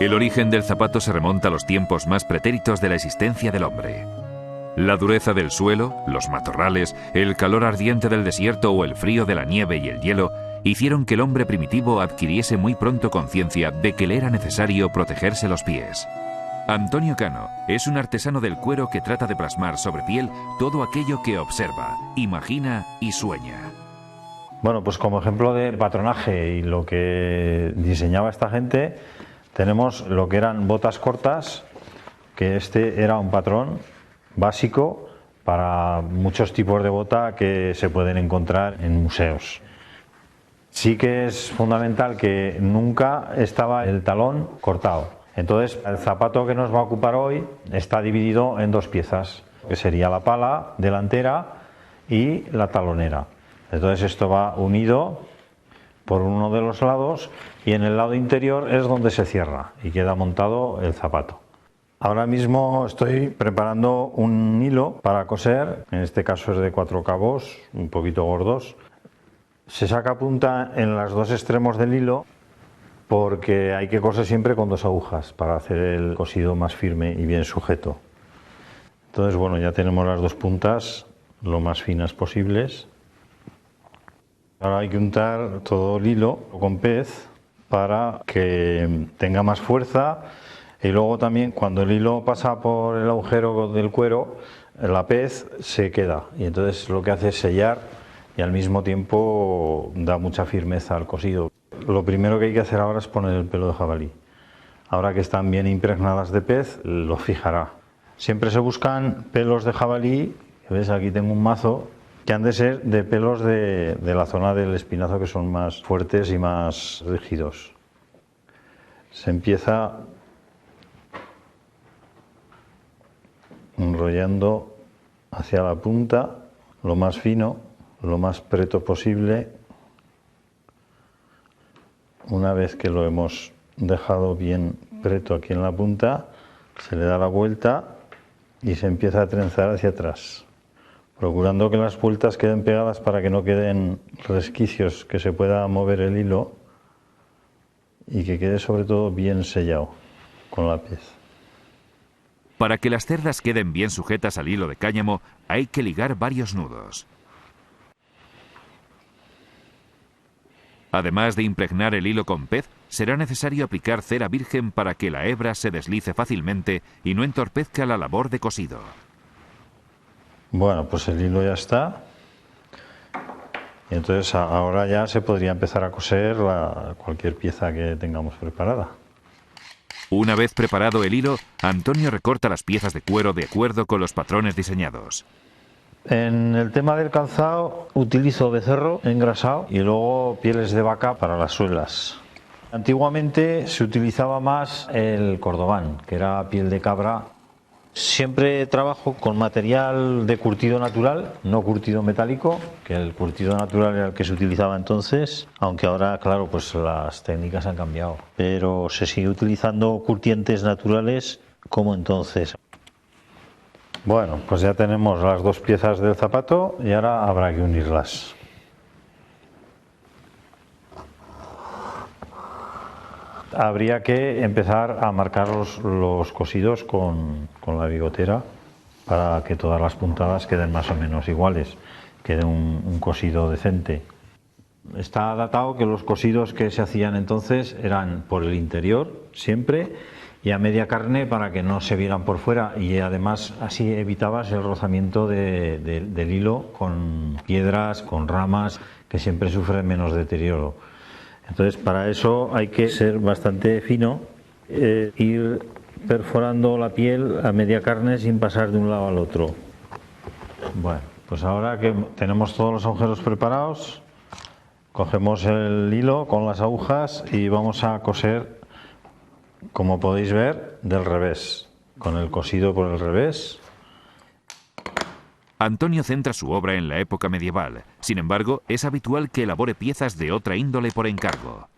El origen del zapato se remonta a los tiempos más pretéritos de la existencia del hombre. La dureza del suelo, los matorrales, el calor ardiente del desierto o el frío de la nieve y el hielo hicieron que el hombre primitivo adquiriese muy pronto conciencia de que le era necesario protegerse los pies. Antonio Cano es un artesano del cuero que trata de plasmar sobre piel todo aquello que observa, imagina y sueña. Bueno, pues como ejemplo de patronaje y lo que diseñaba esta gente, tenemos lo que eran botas cortas, que este era un patrón básico para muchos tipos de bota que se pueden encontrar en museos. Sí que es fundamental que nunca estaba el talón cortado. Entonces, el zapato que nos va a ocupar hoy está dividido en dos piezas, que sería la pala delantera y la talonera. Entonces esto va unido por uno de los lados y en el lado interior es donde se cierra y queda montado el zapato. Ahora mismo estoy preparando un hilo para coser, en este caso es de 4 cabos, un poquito gordos. Se saca punta en los dos extremos del hilo porque hay que coser siempre con 2 agujas para hacer el cosido más firme y bien sujeto. Entonces, bueno, ya tenemos las 2 puntas lo más finas posibles. Ahora hay que untar todo el hilo con pez para que tenga más fuerza. Y luego también cuando el hilo pasa por el agujero del cuero, la pez se queda y entonces lo que hace es sellar y al mismo tiempo da mucha firmeza al cosido. Lo primero que hay que hacer ahora es poner el pelo de jabalí. Ahora que están bien impregnadas de pez, lo fijará. Siempre se buscan pelos de jabalí, ¿ves? Aquí tengo un mazo, que han de ser de pelos de la zona del espinazo que son más fuertes y más rígidos. Se empieza enrollando hacia la punta, lo más fino, lo más preto posible. Una vez que lo hemos dejado bien preto aquí en la punta, se le da la vuelta y se empieza a trenzar hacia atrás, procurando que las vueltas queden pegadas para que no queden resquicios, que se pueda mover el hilo y que quede sobre todo bien sellado con la pez. Para que las cerdas queden bien sujetas al hilo de cáñamo, hay que ligar varios nudos. Además de impregnar el hilo con pez, será necesario aplicar cera virgen para que la hebra se deslice fácilmente y no entorpezca la labor de cosido. Bueno, pues el hilo ya está. Y entonces ahora ya se podría empezar a coser cualquier pieza que tengamos preparada. Una vez preparado el hilo, Antonio recorta las piezas de cuero de acuerdo con los patrones diseñados. En el tema del calzado utilizo becerro engrasado y luego pieles de vaca para las suelas. Antiguamente se utilizaba más el cordobán, que era piel de cabra. Siempre trabajo con material de curtido natural, no curtido metálico, que el curtido natural era el que se utilizaba entonces, aunque ahora, claro, pues las técnicas han cambiado. Pero se sigue utilizando curtientes naturales como entonces. Bueno, pues ya tenemos las 2 piezas del zapato y ahora habrá que unirlas. Habría que empezar a marcar los cosidos con la bigotera para que todas las puntadas queden más o menos iguales, quede un cosido decente. Está datado que los cosidos que se hacían entonces eran por el interior siempre y a media carne para que no se vieran por fuera y además así evitabas el rozamiento del hilo con piedras, con ramas, que siempre sufren menos deterioro. Entonces para eso hay que ser bastante fino, ir perforando la piel a media carne sin pasar de un lado al otro. Bueno, pues ahora que tenemos todos los agujeros preparados, cogemos el hilo con las agujas y vamos a coser, como podéis ver, del revés, con el cosido por el revés. Antonio centra su obra en la época medieval. Sin embargo, es habitual que elabore piezas de otra índole por encargo.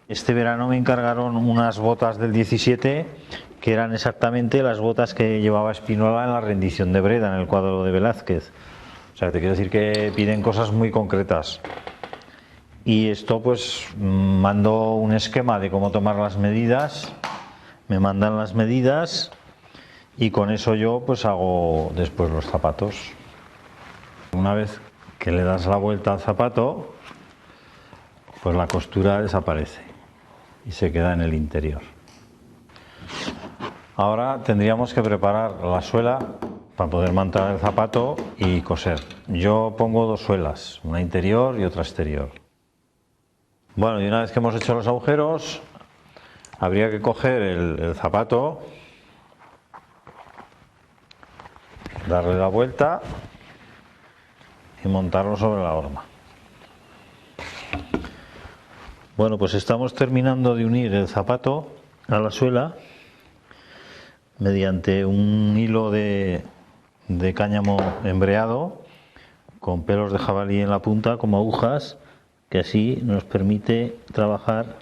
Este verano me encargaron unas botas del 17, que eran exactamente las botas que llevaba Spinola en la rendición de Breda, en el cuadro de Velázquez. O sea, te quiero decir que piden cosas muy concretas. Y esto pues mando un esquema de cómo tomar las medidas, me mandan las medidas y con eso yo pues hago después los zapatos. Una vez que le das la vuelta al zapato, pues la costura desaparece y se queda en el interior. Ahora tendríamos que preparar la suela para poder montar el zapato y coser. Yo pongo dos suelas, una interior y otra exterior. Bueno, y una vez que hemos hecho los agujeros, habría que coger el zapato, darle la vuelta y montarlo sobre la horma. Bueno, pues estamos terminando de unir el zapato a la suela mediante un hilo de cáñamo embreado con pelos de jabalí en la punta como agujas, que así nos permite trabajar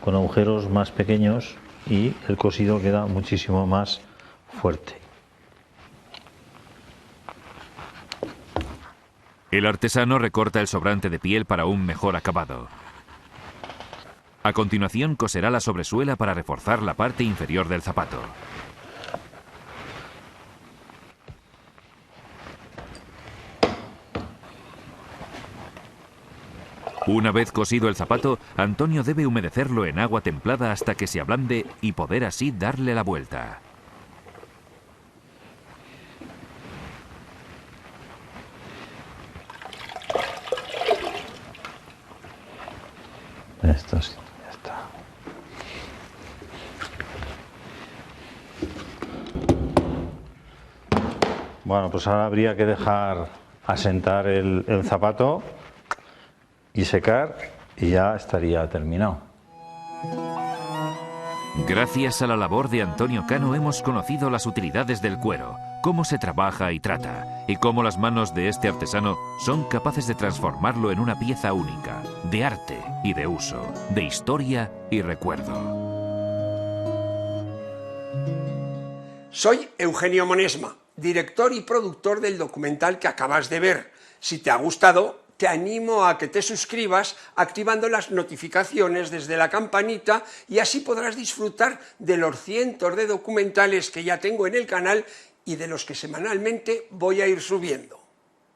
con agujeros más pequeños y el cosido queda muchísimo más fuerte. El artesano recorta el sobrante de piel para un mejor acabado. A continuación coserá la sobresuela para reforzar la parte inferior del zapato. Una vez cosido el zapato, Antonio debe humedecerlo en agua templada hasta que se ablande y poder así darle la vuelta. Esto sí, ya está. Bueno, pues ahora habría que dejar asentar el zapato y secar y ya estaría terminado. Gracias a la labor de Antonio Cano hemos conocido las utilidades del cuero, cómo se trabaja y trata, y cómo las manos de este artesano son capaces de transformarlo en una pieza única, de arte y de uso, de historia y recuerdo. Soy Eugenio Monesma, director y productor del documental que acabas de ver. Si te ha gustado, te animo a que te suscribas activando las notificaciones desde la campanita y así podrás disfrutar de los cientos de documentales que ya tengo en el canal y de los que semanalmente voy a ir subiendo.